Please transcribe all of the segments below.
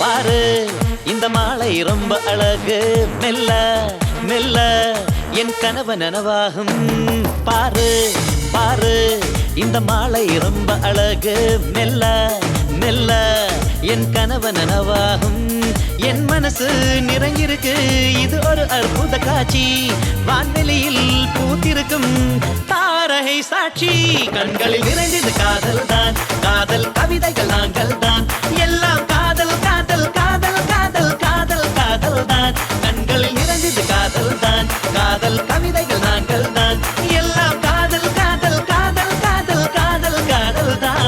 பாரு இந்த மாலை ரொம்ப அழகு மெல்ல மெல்ல என் கனவு நனவாகும் பாரு பாரு இந்த மாலை ரொம்ப அழகு மெல்ல மெல்ல என் கனவு நனவாகும் என் மனசு நிறைஞ்சிருக்கு இது ஒரு அற்புத காட்சி வான்வெளியில் பூத்திருக்கும் தாரகை சாட்சி கண்களில் நிறைந்தது காதல் தான் காதல் கவிதைகள் நாங்கள் தான் எல்லாம் காதல் காதல் காதல் காதல் காதல் காதல் தான் கண்களில் நிறைந்தது காதல் தான் காதல் கவிதைகள் நாங்கள் தான் எல்லாம் காதல் காதல் காதல் காதல் காதல் காதல் தான்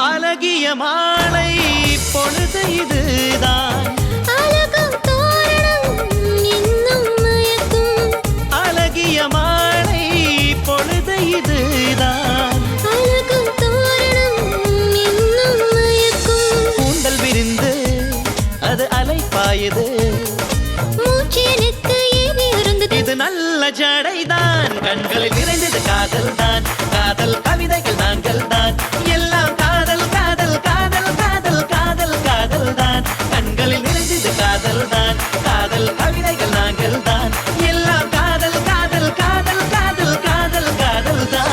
அழகிய மாலை பொழுது இதுதான் அழகும் தோரணம் இன்னும் மயக்கும் அழகிய மாலை பொழுது இதுதான் அழகும் தோரணம் இன்னும் மயக்கும் கூந்தல் விரிந்து அது அலைப்பாயுது மூச்சினுக்கு ஏவி உறங்குது இது நல்ல ஜடைதான் கண்களில் நிறைந்தது காதல் தான் காதல் கவிதைகள் நாங்கள் தான் எல்லாம் காதல் காதல் காதல் காதல் காதல் காதல் தான் கண்களில் நிறைந்தது காதல் தான் காதல் கவிதைகள் நாங்கள் தான் எல்லாம் காதல் காதல் காதல் காதல் காதல் காதல் தான்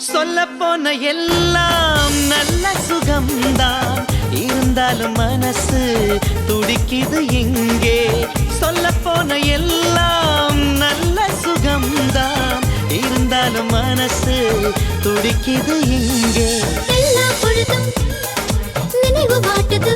சொல்லப்போன எல்லாம் நல்ல சுகம்தான் இருந்தாலும் மனசு துடிக்குது இங்கே சொல்லப்போன எல்லாம் நல்ல சுகம்தான் இருந்தாலும் மனசு துடிக்குது இங்கே எல்லா பொழுதும் நினைவு வாட்டுது